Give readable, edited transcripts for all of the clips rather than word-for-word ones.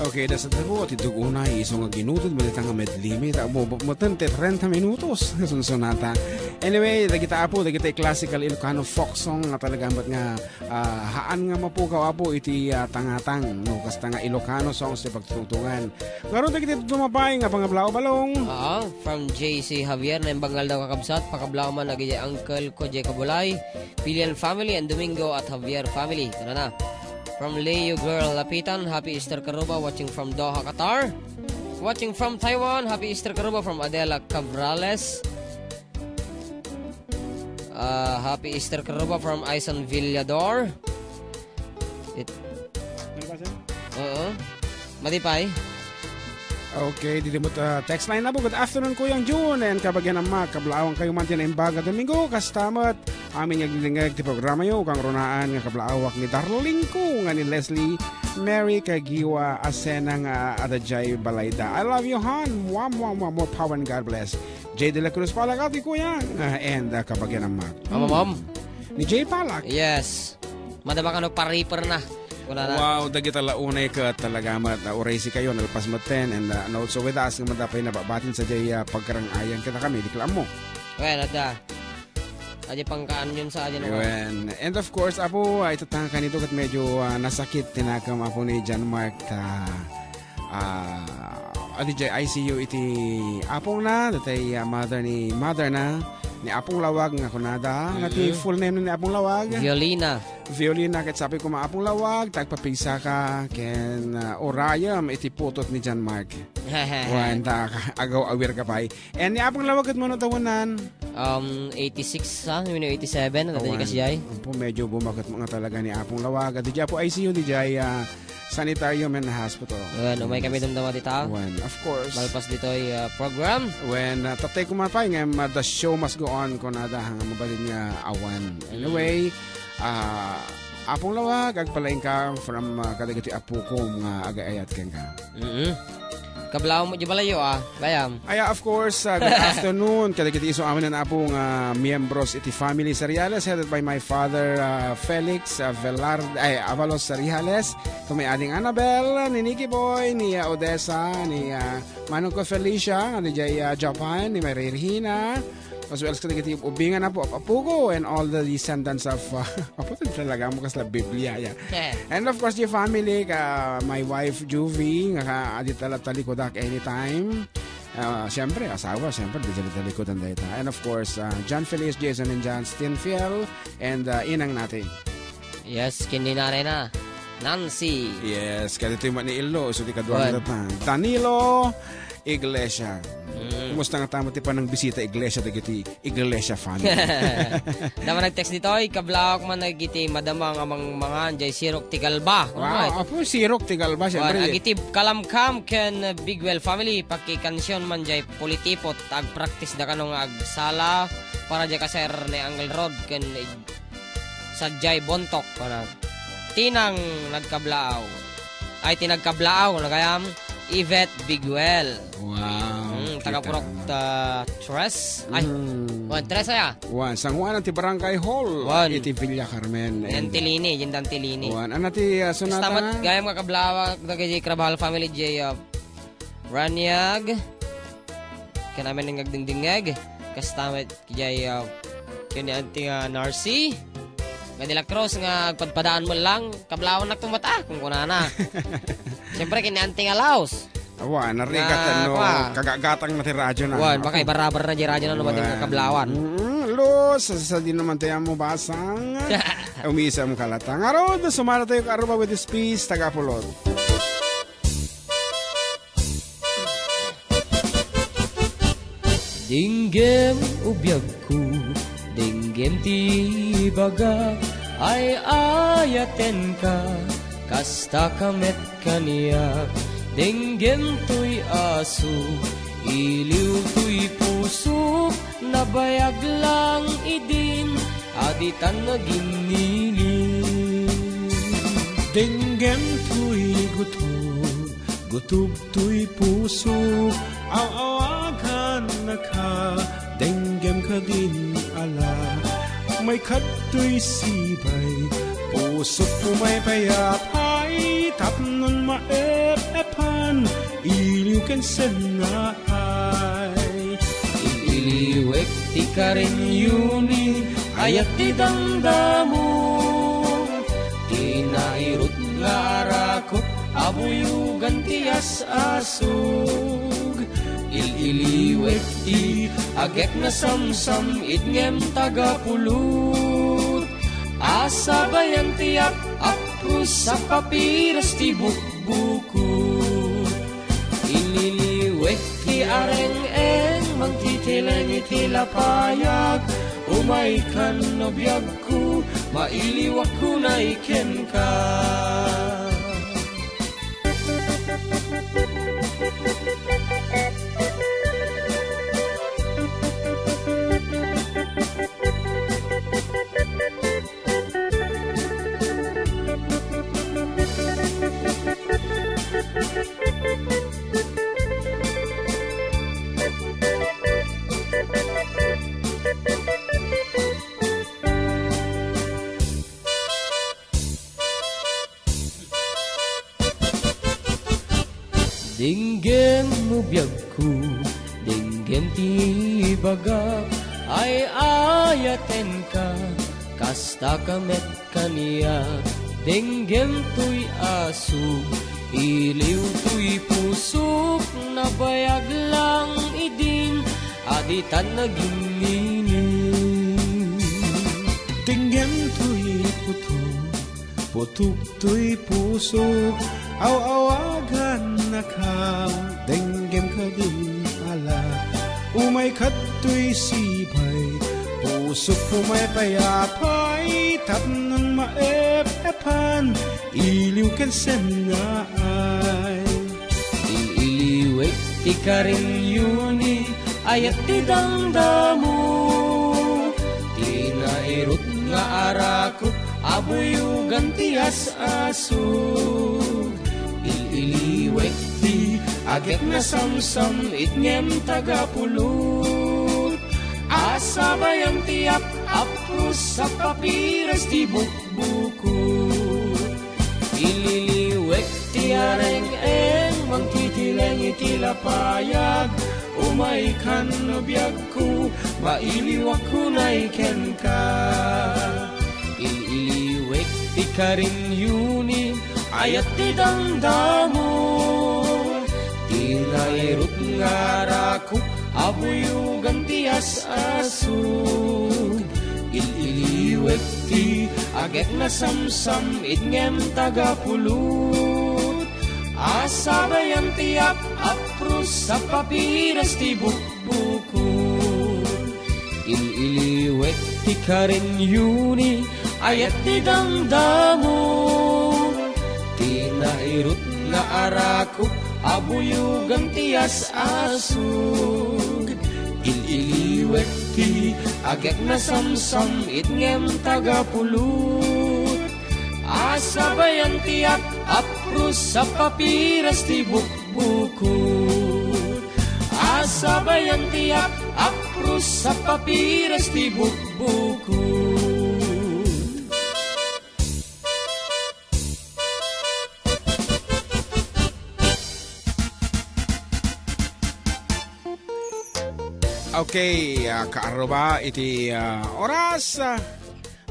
Okay, das at po, titug una, isong ginutod, balitang nga medlimit, matante 30 minutos, sunsunata. Anyway, dagita po, dagita classical Ilocano folk song, nga talaga nga, haan nga mapukaw po, iti tangatang, no, kasta nga Ilocano songs, di pagtutungan. Ngaron, dagita tumapay, nga pangablao balong. From JC Javier, na imbangal daw kakabsat, pakablao man, nagigay uncle ko, Jay Kabulay, Pilian family, and Domingo at Javier family. Tara na. From Leo Girl Lapitan, Happy Easter Karuba, watching from Doha, Qatar. Watching from Taiwan, Happy Easter Karuba from Adela Cabrales. Happy Easter Karuba from Aison Villador. Matipay. Okay, dito mo text line na po. Good afternoon, Kuyang June. And kabagyan ang kablawang kayo man na imbaga Domingo. Kastamot, aming naglingag ti programa yun. Kang runaan nga kablaawak ni Darling ko. Nga ni Leslie Mary Kagiwa Asena nga Adajay Balayda. I love you, hon. More power and God bless. Jay De La Cruz Palak, ati Kuyang. And kabagyan ang Mom. Ni Jay Palak. Yes. Madama ka no pariper na. Wow, dagita launay ka talaga mat oresi kayo nalpas maten and also with us nga madapay na babatin sa jay pagkarangayan kita kami diklam mo. Well, ada. Aja pangkaan yun sa aja naman. And of course, apo ay tatangkan nito kat medyo nasakit tinakam apo ni John Mark adijay ICU iti apong na datay mother na ni Apong Lawag nga kunada. Ngati full name ni Apong Lawag. Violina kat sabi ko Apong Lawag. Tagpapisa ka ken orayam iti putot ni John Mark. Wanda agaw awir ka pa. And ni Apong Lawag kat mo tawanan. 86 ha? 87 na tadi kasi ay. Po medyo bumakot mo nga talaga ni Apong Lawag. At diya po ICU diya Sanitarium and Hospital. Umay kami damdama dita. Of course. Malpas dito ay program. Tatay kumapay nga the show must go on kung nada hanggang mabalin nga awan. Anyway, Apong Lawag, agpalain ka from kadagiti apo ko nga aga-ayat ken ka. Kablaw mo di balayo bayam. Of course, good afternoon. Kadagiti iso amin na apong miyembros iti family Sariales headed by my father Felix Avalos Sariales. Kung may ading Annabel, ni Nicky Boy, ni Odessa, ni Manong ko Felicia, ni Jay Japan, ni Mary Regina, as well as kadagiti ubingan na po apugo and all the descendants of apo talaga mo kasla Biblia. And of course, your family, my wife Juvie, nga adit talikodak anytime. Siyempre, asawa, siyempre, di talikodan dito. And of course, John Feliz, Jason and John Stinfield, and inang natin. Yes, kininare na. Nancy. Yes, kadito yung maniilo. So, di kadwang datang. Danilo Iglesia. Kumusta nga tamo pa ng bisita Iglesia dagiti Iglesia family. Naman nag-text dito ay kablawak man nagiti madamang amang mga jay Sirok Tigalba. Wow, apo Sirok Tigalba syempre. Agiti kalamkam ken Bigwell family pakikansyon man jay politipot ag practice da kanong agsala para jay kaser ni Angle Road ken sadyay bontok para tinang nagkablaaw. Ay tinagkablaaw nagayam Yvette Bigwell. Wow. Taga-Purok Tres. Ay, Tres ay San Juan ti Barangay Hall. Iti Villa Carmen. Dantilini, yung Dantilini. Ano ti sunata? Kastamat, gaya mga kablawa, kagay Krabahal family, jay Ranyag. Kanamin ng agdingdingag. Kastamat, jay yun yung ating Narcy. Manila Cross nga padpadaan mo lang kablawan na tumata kung kunana. Siyempre kini-anting alaos. Narigat kagagatang na ti radyo na. Baka ibarabar na di radyo na naman din kablawan. Sa di naman tayo mo basang. Umisa mo kalatang. Araw, sumara tayo karuba with this piece, Tagapulot. Dinggem ubiyag ko, dinggem ti baga, ay ayaten ka, kasta kamet kaniya. Dinggem to'y aso, iliw to'y puso, nabayag lang idin, aditan na ginilin. Dinggem to'y gutog to'y puso, awagan na ka, dinggem ka din ala. May kato'y sibay, puso po may payapay, tapnon maep-epay. kan sen nga ay. Iliwek ti karin yuni, ayat ti damdamo. Tinairut nga arakot, abuyugan ti asasog. Iliwek ti agek na samsam, itngem tagapulot. Asabayan ti apros sa papiras ti bukbukot. Ililiwek ti areng-eng, magtitilang itilapayag. Umay kan no biyag ko, mailiwak ko na iken ka. Dinggem mo biyag ko, dinggem ti baga, ay ayaten ka, kasta kamet kaniya. Dinggem to'y aso, iliw to'y pusok, nabayag lang idin, aditan naging ninin. Dinggem to'y putok to'y pusok, aw-awagan na ka, denggem ka din ala. Umay kato'y sibay, pusok umay payapay, tapnon maep-epan, iliw kan sen nga ay. Iliwek ti karin yuni, ayat ti damdamo. Tinairut nga arakot, abuyugan ti asasog. Iliwek ti agek na samsam, itngem tagapulot. Asabayan ti apros sa papiras ti bukbukot. Ililiwek ti areng-eng, magtitilang itilapayag. Umay kan no biyag ko, mailiwak ko na iken ka. Iliwek ti karin yuni, ayat ti damdamo. Tinairut nga rakok, abuyugan ti asasog. Iliwek ti agek na samsam, itngem tagapulot. Asabayan ti apros sa papiras ti bukbukot. Iliwek ti karin yuni, ayat ti damdamo. Tinairut nga arakok, abuyugan ti asasog. Iliwek ti agek na samsam, itngem tagapulot. Asabayan ti apros sa papiras ti bukbukot. Asabayan ti apros sa papiras ti bukbukot. Okay, kaaroba iti oras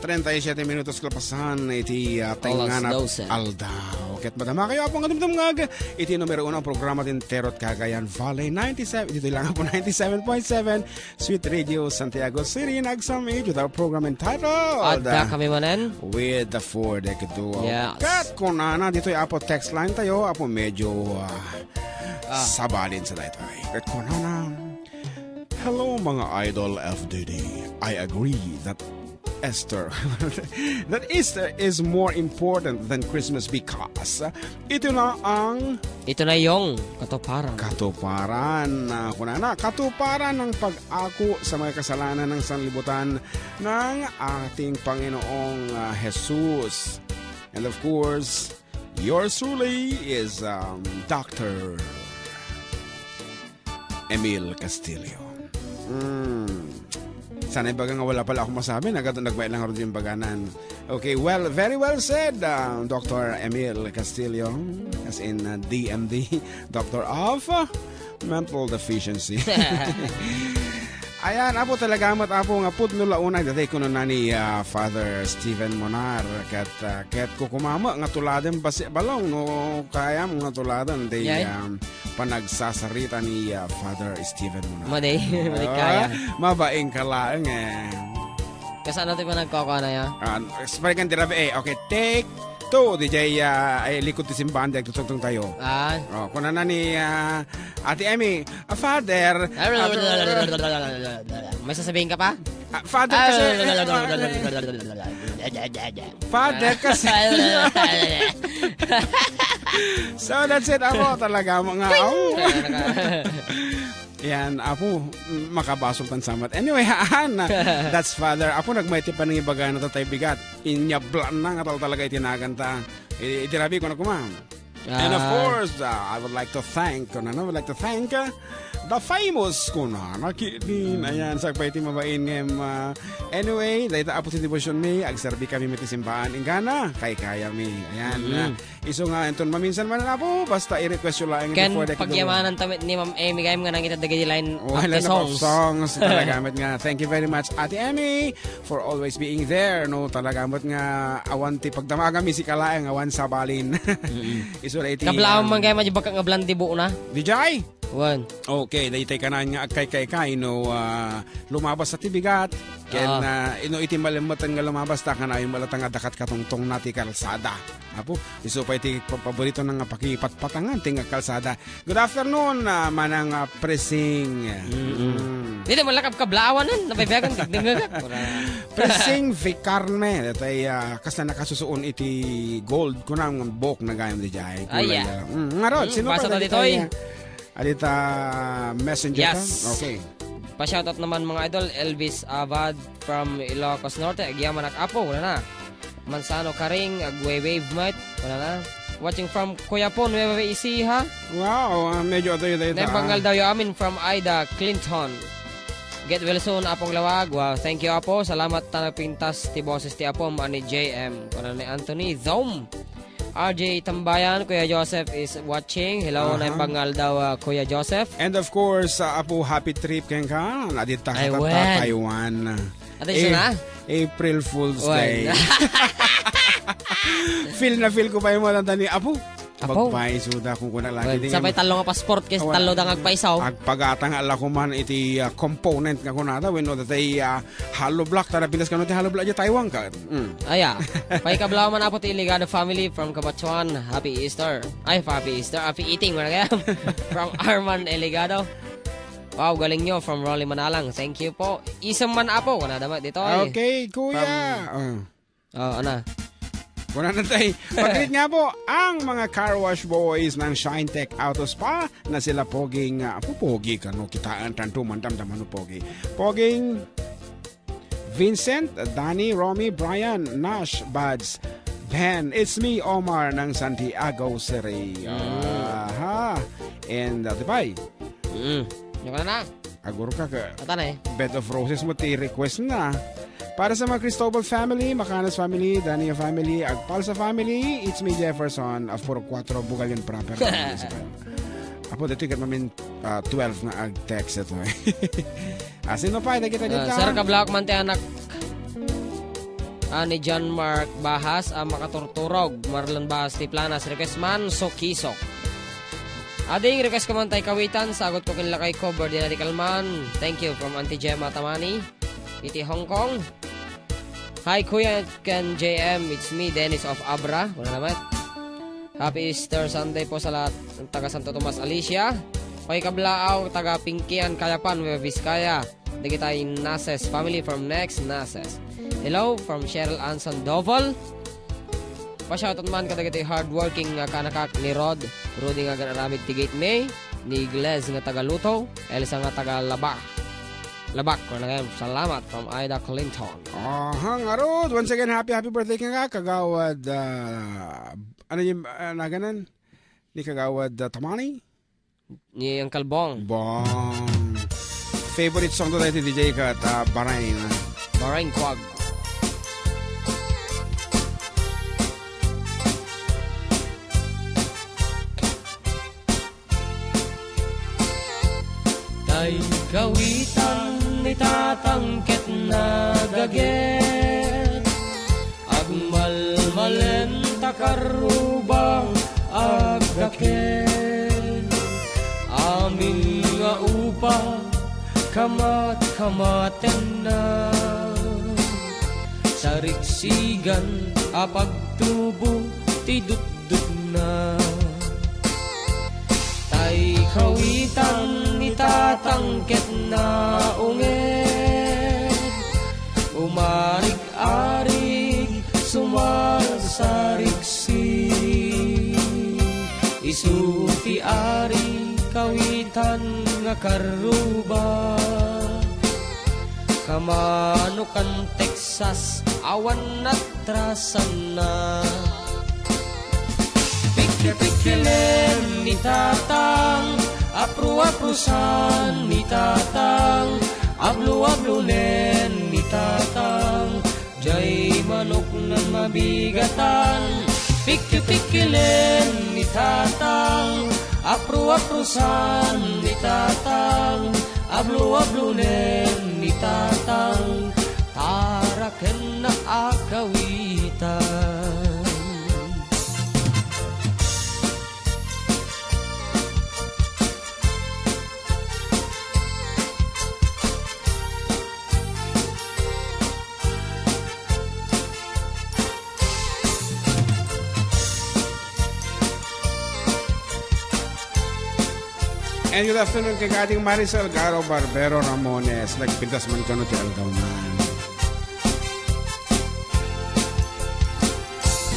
37 minutos kalapasan iti tainganat aldaw. Ket madama kayo apong kadumdumngag iti numero 1 ang programa din Terot Cagayan Valley 97. Dito lang po 97.7 Sweet Radio Santiago City. Nagsam ito our program entitled Adda kami manen With the Four Decade. Yes. Kat kunana dito apo text line tayo apo medyo sabalin sa dito. Kat kunana, hello mga idol FDD. I agree that Easter is more important than Christmas because ito na yung katuparan ng pag-ako sa mga kasalanan ng sanlibutan ng ating Panginoong Jesus. And of course, yours truly is Dr. Emil Castillo. Sana yung baga nga wala pala ako masabi. Nagbayad lang ako yung baganan. Okay, well, very well said, Dr. Emil Castillo, as in DMD, Doctor of Mental Deficiency. Ayan, apo talaga mat apo nga pud nula unay datay kuno na ni Father Stephen Monar ket ko kumama nga tuladen basi balong no kaya mga tuladen day panagsasarita ni Father Stephen Monar. Maday kaya. Mabaing kalaeng Kasano tayo pa nagkoko na yan? Sebagai dirabi okay, take two DJ ay likod ti simbahan dahil tutugtong tayo. Kung na ni Ate Emmy, Father. May sasabihin ka pa? Father kasi. Father kasi. So that's it ako talaga mga yan, apo, makabasultan samat. Anyway, that's Father. Apo, nagmaiti pa ng ibaga na tatay bigat. Inyablan na nga talaga itinaganta. Itirabi ko na kumam. And of course, I would like to thank the famous nakidin. Ayan, sagpaiti mabain ngem. Anyway, dahil apo si devotion mi, agserbi kami mitisimbahan. Ingana, kaya mi. Ayan, iso nga, enton maminsan man apo, basta i-request yung laing. Ken, pagyamanan tamit ni Ma'am Emmy, kaya mga nang itadagay line of the songs. Talagamit nga. Thank you very much, Ate Emmy, for always being there. No, talagamit nga, awan ti pagdamaga mi si kalaeng, awan sa balin. Iso na iti. Kablaong man kaya majibak nga blandibo na. Dijay? One. Okay, dahil ka na nga kay no lumabas sa tibigat. Ken ino iti malimatan nga lumabas ta kana yung malatang nga dakat katungtong nati kalsada. Apo, iso pa iti paborito nang pakipatpatangan tinga kalsada. Good afternoon, manang pressing. Dito mo lakap kablawanan, nabaybagan kagdingagat. Pressing Vicarme, datay kasta nakasusuon iti gold kunang bok na gayam di jay. Ngarod, sino pa dito Alita messenger ka? Okay. Pa-shoutout naman mga idol, Elvis Abad from Ilocos Norte, Agyaman Apo, wala na. Mansano Karing, Agway-Wave Might, wala na. Watching from Kuyapon, Nueva Ecija. Wow, medyo ito yun. Nagbangal daw yung amin from Ida Clinton. Get well soon, Apong Lawag. Wow, thank you, Apo. Salamat tanapintas ti boses ti Apo, ani JM. Wala ni Anthony Zoom. RJ Tambayan, Kuya Joseph is watching. Hello, naibangal daw Kuya Joseph. And of course, Apo, happy trip ken ka. Nadita ka Taiwan. Attention na? April Fool's Day. Feel ko pa yung mga ni Apo. Magpaisuda kung kuna lagi. Sabay talo nga passport kes talo da ngagpaisaw. Agpagatang ala ko man iti component nga kunada when no that ay hollow block tara pilas kanu ti hollow block ja Taiwan ka. Aya. Pay kablaw man apo ti Ligado family from Cabachuan. Happy Easter. Happy Easter. Happy eating man kaya. From Arman Eligado. Wow, galing nyo from Rolly Manalang. Thank you po. Isang man apo kuna dama dito. Okay, kuya. Ana. Kuna na tayo. Pag-greet nga po ang mga car wash boys ng Shine Tech Auto Spa na sila poging, pogi ka no, kitaan tanto mandam-daman no pogi. Poging Vincent, Danny, Romy, Brian, Nash, Buds, Ben, it's me, Omar ng Santiago City. And Dubai. Yung ka na. Aguro ka ka. Atan Bed of Roses mo ti-request na. Para sa mga Cristobal family, Macanas family, Dania family, Agpalsa family, it's me Jefferson of Puro 4 Bugalyon proper. Apo, dito ikat mamin 12 na ag-text ito. Sino pa? Kita dito. Sir Kablak, mante anak ni John Mark Bahas, Makaturturog, Marlon Bahas, Tiplanas, request man, Sokisok. Ading request ko man tayo kawitan, sagot ko kinlakay ko, Berdinari Kalman. Thank you from Auntie Gemma Tamani, iti Hong Kong. Hi Kuya Ken JM, it's me Dennis of Abra. Wala naman. Happy Easter Sunday po sa lahat ng taga Santo Tomas Alicia. Koy Kablaaw, taga Pinkian, Kayapan, Nueva Vizcaya. Digitay Nases family from Next Nases. Hello from Cheryl Anson Doval. Pa-shoutout man kadagitay hardworking nga kanakak ni Rod. Rudy nga ganaramid ti Gate May. Ni Glez nga taga Luto. Elsa nga taga Labak. Salamat from Ida Clinton. Nga Rod. Once again, happy birthday ka kagawad. Ano yung naganan? Ni kagawad Tamani? Ni Uncle Bong. Favorite song doon natin DJ ka at Bahrain. Bahrain Quag. tay kawitan ni tatangket na gaget agmalmalen takarubang agdaket amin nga upa kamat-kamaten na sariksigan apagtubo ti dudut na tay kawitan ni tatangket na unget umarig-arig sumarsariksi isu ti ari kawitan nga karuba kamanukan Texas awan at trasan na pikil-pikilen ni tatang apru-aprusan ni tatang ablu-ablunen ni tatang jay manok nan mabigatan pikil-pikilen ni tatang apru-aprusan ni tatang ablu-ablunen ni tatang taraken na akawitan And good afternoon kay ating Marisol Garo Barbero Ramones. Nagpintas man ka no ti Algauman.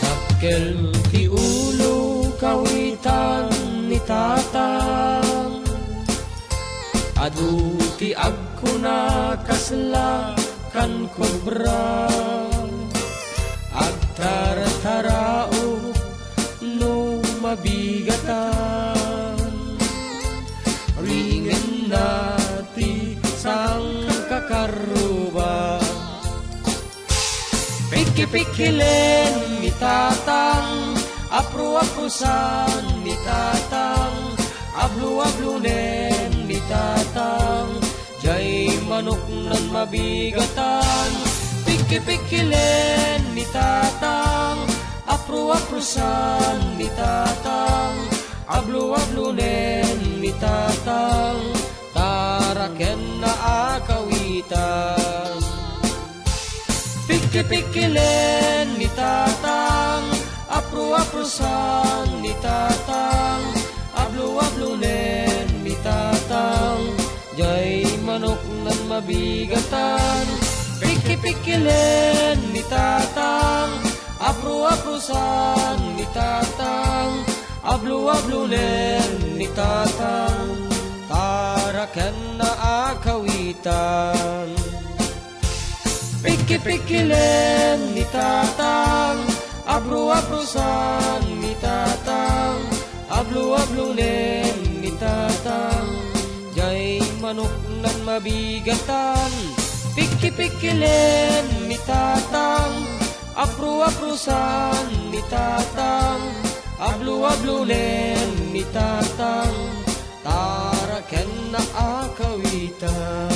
Dakkel ti ulo kawitan ni tatang adu ti agkuna kasla kan kobra agtar-tarao no mabigatan ringen nati sang kakaruba piki-pikilen ni tatang apru-aprusan ni tatang ablu-ablunen ni tatang jay manok nan mabigatan piki-pikilen ni tatang apru-aprusan ni tatang ablu-ablunen ni tatang taraken na akawitan piki-pikilen ni tatang apru-aprusan ni tatang ablu-ablunen ni tatang jay manok nan mabigatan piki-pikilen ni tatang apru-aprusan ni tatang ablu-ablunen ni tatang taraken na akawitan piki-pikilen ni tatang abru-abrusan ni tatang ablu-ablunen ni tatang jay manok nan mabigatan piki-pikilen ni tatang apru-aprusan ni tatang ablu-ablunen ni tatang taraken na akawitan